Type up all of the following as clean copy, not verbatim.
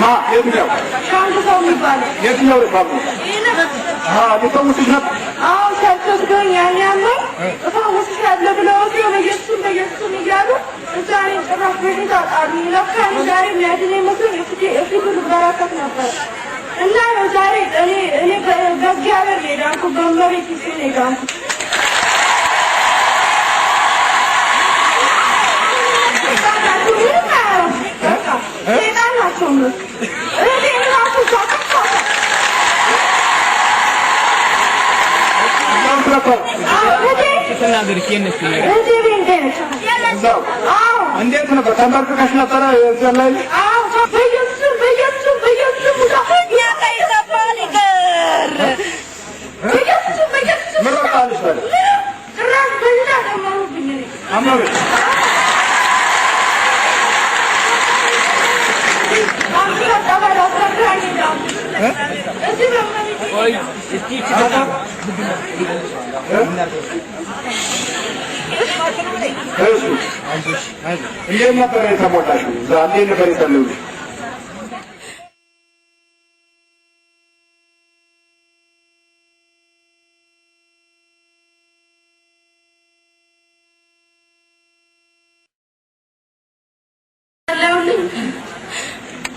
ما يبنيو شان تسوي يبالي يبنيو يبالي يسوي سجنات شرطت كون يعني أما فهو سجاد لبلوسي ومجسون يجالو وزاري راح بيجي أرمي لو كان زاري ملاجني مثل يفكر بركة نفر لا زاري أنا بس جابر لي رانكو بمبري كيسي نيجان እንዴት ነበር ተንበርክከሽ ነበረ እዚያ ላይ እንዴት ነበር የተሞላሽው? ዛሬ ነበር የተለውሽ?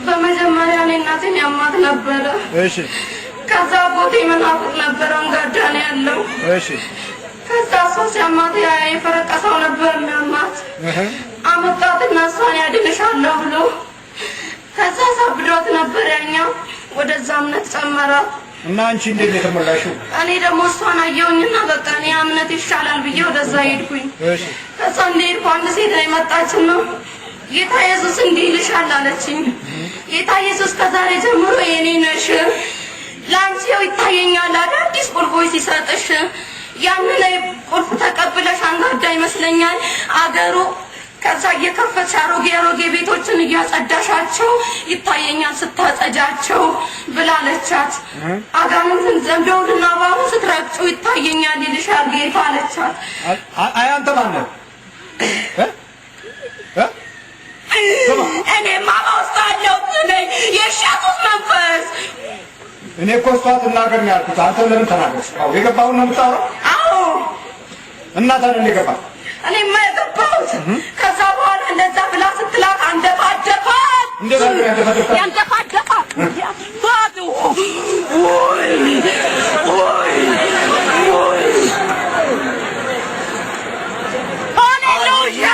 በመጀመሪያ እኔ እናቴን ያማት ነበረ። እሺ። ከዛ ቦቴ መናፍቅ ነበረ እንጋዳ ነው ያለው። እሺ። ከዛ ሶስት ያማት የፈረቀሰው ነበር የሚያማት አመጣትና እሷን ያድንሻለሁ ብሎ ከዛ ሳብዶት ነበር ያኛው ወደዛ እምነት ጨመራት። እና አንቺ እንዴት ነው የተሞላሽው? እኔ ደግሞ እሷን አየሁኝና በቃ እኔ እምነት ይሻላል ብዬ ወደዛ ሄድኩኝ። እሺ። ከዛ እንደሄድኩ አንድ ሴት ላይ መጣችና ጌታ ኢየሱስ እንዲህ ይልሻል አለችኝ። ጌታ ኢየሱስ ከዛሬ ጀምሮ የኔ ነሽ፣ ላንቺው ይታየኛል አዲስ ቁልፎች ሲሰጥሽ ያንን ላይ ቁልፍ ተቀብለሽ አንጋዳ ይመስለኛል አገሩ ከዛ እየከፈትሽ አሮጌ ቤቶችን እያጸዳሻቸው ይታየኛል ስታጸጃቸው ብላለቻት። አጋንንትን ዘንዶውንና ባቡ ስትረግጩ ይታየኛል ይልሻል ጌታ አለቻት። አንተ ማነህ? እኔ ማውስታለው ነኝ የሻቱት መንፈስ። እኔ እኮ እሷ ትናገር ነው ያልኩት። አንተ ለምን ተናገርሽ? አዎ የገባውን ነው የምታወራው? አዎ። እና ታዲያ እንደ ገባ እኔ የማይገባውት ከዛ በኋላ እንደዛ ብላ ስትላት አንደፋደፋት። እንደዛ ነው ያንደፋደፋት። ያንደፋደፋት ያፋቱ ሃሌሉያ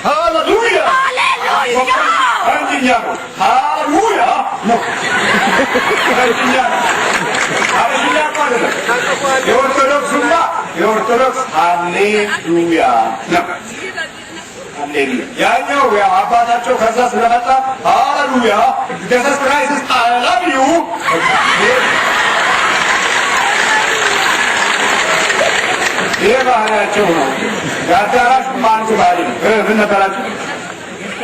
ሃሌሉያ ሃሌሉያ አንቺኛ ሃሌሉያ ነው ሃሌሉያ ማለት የኦርቶዶክስ ሃሌሉያ ነው። ሃሌሉያ ያኛው ያው አባታቸው ከዛ ስለመጣ ሃሌሉያ ኢየሱስ ክርስቶስ I love you ይሄ ባህሪያቸው ነው። የአዳራሽ ማንቱ ባህሪ ነው። ምን ነበራችሁ?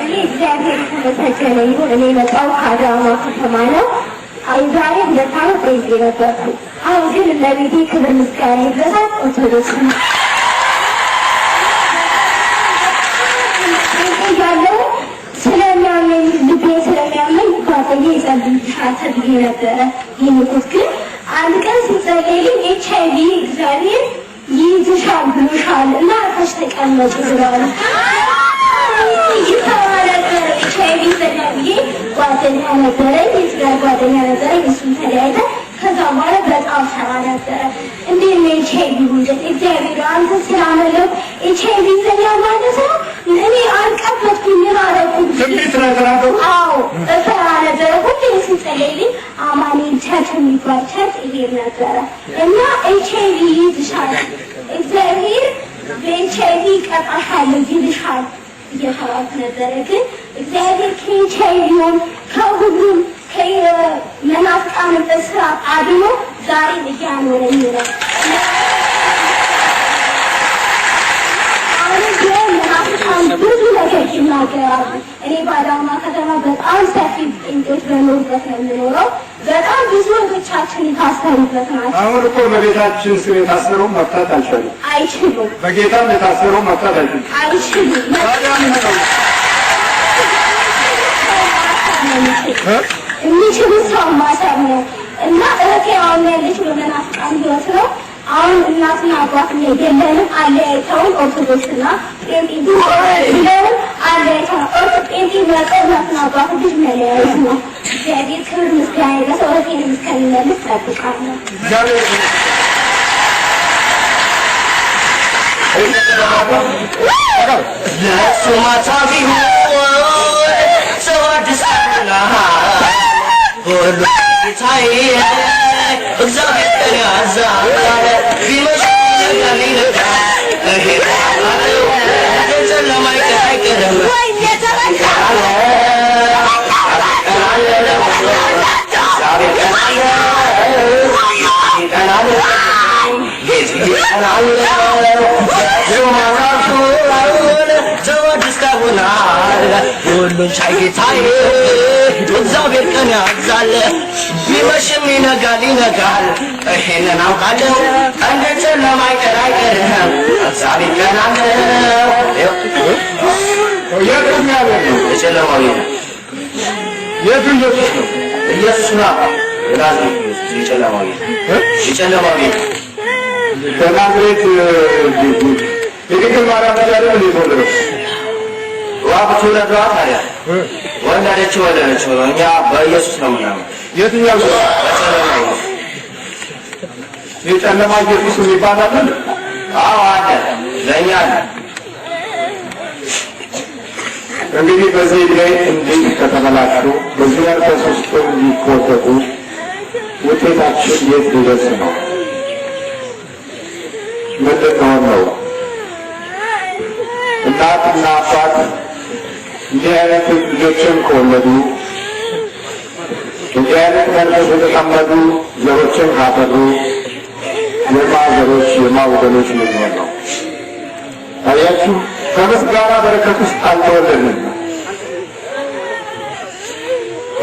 እኔ እግዚአብሔር የተመሰገነ ይሁን። እኔ መጣሁ ከአዳማ ከተማ ነው። ዛሬ 2 ዓመት ቆይቼ ነበርኩ። አሁን ግን ለቤቴ ክብር ምስጋና ይድረሳት። ኦርቶዶክስ ያለው ስለሚያመኝ ልቤ ስለሚያመኝ ጓደኛዬ ይጸልይልሻል ተብዬ ነበረ የሄድኩት። ግን አንድ ቀን ሲጸልይልኝ HIV እግዚአብሔር ይይዝሻል ብሎሻል እና አርፈሽ ተቀመጪ ብሏል። HIV ተብዬ ጓደኛ ነበረኝ፣ የትዳር ጓደኛ ነበረኝ። እሱም ተለያይተን ከዛ በኋላ በጣም ሰራ ነበረ። እንዴት ነው HIV ውደት እግዚአብሔር አንተ ስላመለኩ HIV ይዘኛል ማለት ነው። እኔ አልቀበትኩኝ አረኩኝ። ትንቢት ነው የተናገሩት? አዎ እፈራ ነበረ። ሁሌ ሲጸልይልኝ አማኑኤል ቸርች የሚባል ቸርች ይሄድ ነበረ እና HIV ይይዝሻል እግዚአብሔር በኤችአይቪ ቀጣሻለሁ ይልሻል እየተባልኩ ነበረ። ግን እግዚአብሔር ከኤችአይቪውን ከሁሉም ከመናፍቃን እስራት አድኖ ዛሬ እያኖረኝ ነው። አሁን ግን መናፍቃን ብዙ ነገር ይናገራሉ። እኔ በአዳማ ከተማ በጣም ሰፊ ጴንጤዎች በኖሩበት ነው የምኖረው። በጣም ብዙ ወንዶቻችን የታሰሩበት ናቸው። አሁን እኮ በቤታችን ስር የታሰረው መፍታት አይችሉም። በጌታም የታሰረው መፍታት አይችሉም። የሚችሉ ሰው ማሰብ ነው እና እህቴ አሁን ያለች በመናፍቃን ህይወት ነው። አሁን እናትና አባት የለንም አለያይተውን ኦርቶዶክስና ጴንጤ ብለውን አለያይተውን ጴንጤ መርጠው እናትና አባት ልጅ መለያየት ነው። እግዚአብሔር ክብር ምስጋና ይድረሰው። እህቴን እስከሚመልስ እጠብቃለሁ። ለእሱ ማታ ቢሆን ሰው አዲስ አበባ ሁሉ ጌታዬ እግዚአብሔር ቀን ያዛል ቢመሽ ሊነጋ ጨለማ አይቀርም ሁሉን ቻይ ጌታዬ እግዚአብሔር ቀን ያዛል ቢመሽም ይነጋል ይሄንን አውቃለሁ እንደ ጨለማ አይቀርም እግዚአብሔር ቀን አለ የቱም ያለ ነው የጨለማው የቱ ኢየሱስ ነው ኢየሱስ ነው የጨለማው በናዝሬት የድንግል ማርያም ልጅ አይደል የተወለደው? ዋብቱ ለድዋ ታዲያ ወለደችው እኛ በኢየሱስ ነው ምናምን የትኛው የጨለማ ኢየሱስ የሚባል አለ? አዎ አለ፣ ለእኛ አለ። እንግዲህ በዚህ ላይ እንዲህ ከተበላሹ በዚህ መንፈስ ውስጥ እንዲኮተቱ ውጤታችን የት ሊደርስ ነው? ምንድን ነው? እናትና አባት እንዲህ አይነት ልጆችን ከወለዱ እንዲህ አይነት መንፈስ የተጠመዱ ዘሮችን ካፈሩ የማዘሮች የማወገኖች ልንሆን ነው። አያችሁ፣ ከምስጋና በረከት ውስጥ አልተወለድንም።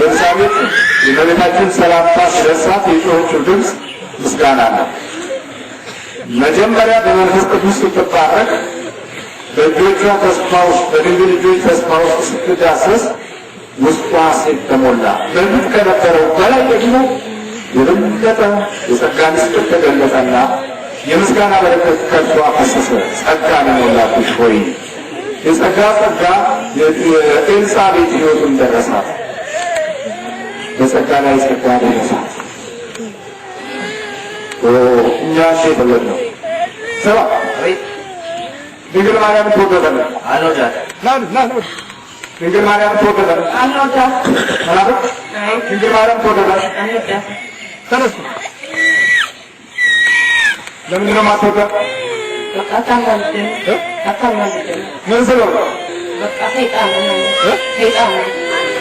ኤልሳቤጥ የእመቤታችን ሰላምታ ሲደርሳት የጮኸችው ድምፅ ምስጋና ነው። መጀመሪያ በመንፈስ ቅዱስ ስትባረክ በእጆቿ ተስፋ ውስጥ በድንግል ልጆች ተስፋ ውስጥ ስትዳሰስ ውስጧ ሴት ተሞላ። በፊት ከነበረው በላይ ደግሞ የበለጠ የጸጋ ምስጢር ተገለጠና የምስጋና በረከት ከእርሷ ፈሰሰ። ጸጋን የሞላብሽ ሆይ የጸጋ የኤልሳቤጥ ሕይወቱን ደረሳት። በጸጋ ላይ ጸጋ ደረሳት። እኛ የተወለድ ነው ሰባ ድንግል ማርያም ትወደዳለች። ድንግል ማርያም ትወደዳለች። ድንግል ማርያም ትወደዳለች። ተነሱ። ለምንድን ነው የማትወዳት? ምን ስለሆነ?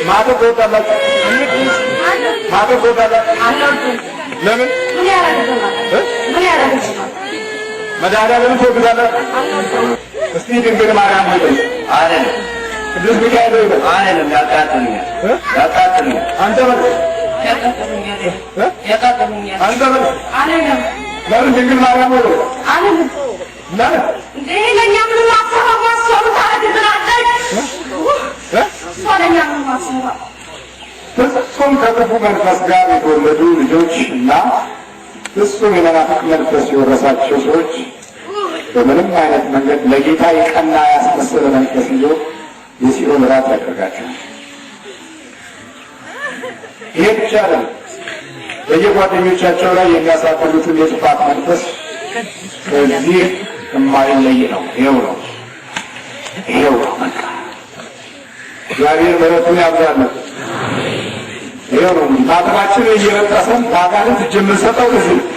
ማተብ ትወዳላችሁ? ማተብ ትወዳላችሁ? ለምን? መድኃኒዓለምን ትወዳላችሁ? እስቲ ድንግል ማርያም ሆይ አይደለም፣ ቅዱስ ሚካኤል ሆይ አይደለም፣ ያቃጥሉኛል። አንተ በል አንተ በል ለምን ድንግል ማርያም ሆይ አይደለም ለምን እንዴ ለኛ ምን ማሰባ ሰው ታደርጋለች? ወለኛ ምን ማሰባ ፍጹም ከክፉ መንፈስ ጋር የተወለዱ ልጆች እና ፍጹም የመናፍቅ መንፈስ የወረሳቸው ሰዎች በምንም አይነት መንገድ ለጌታ የቀና ያስመሰለ መንፈስ ይዞ የሲኦል ራት ያደርጋቸዋል። ይሄ ብቻ አይደለም። በየጓደኞቻቸው ላይ የሚያሳድሩትን የጥፋት መንፈስ ከዚህ የማይለይ ነው። ይኸው ነው። በቃ እግዚአብሔር ምሕረቱን ያብዛልን። ይኸው ነው። ማተባችንን እየበጠስን በአጋንንት እጅ የምንሰጠው ለዚህ ነው።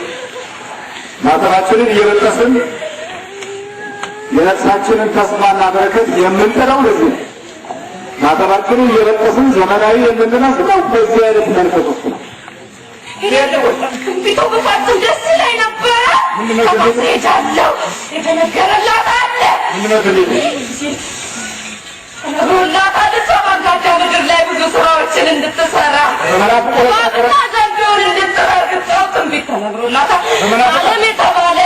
ማተባችንን እየበጠስን የነፍሳችንን ተስፋና በረከት የምንጥለው ለዚህ ነው። ማተባችንን እየበጠስን ዘመናዊ የምንመስለው በዚህ አይነት መንፈስ ውስጥ ነው። ቢቶ በፋጽም ደስ ላይ ነበረ። ሄጃለሁ የተነገረላት አለ ተነግሮላት አለ። ሰማጋጃ ምድር ላይ ብዙ ስራዎችን እንድትሰራ ዘንዶ እንድትረግጠው ትንቢት ተነግሮላታል። ዓለም የተባለ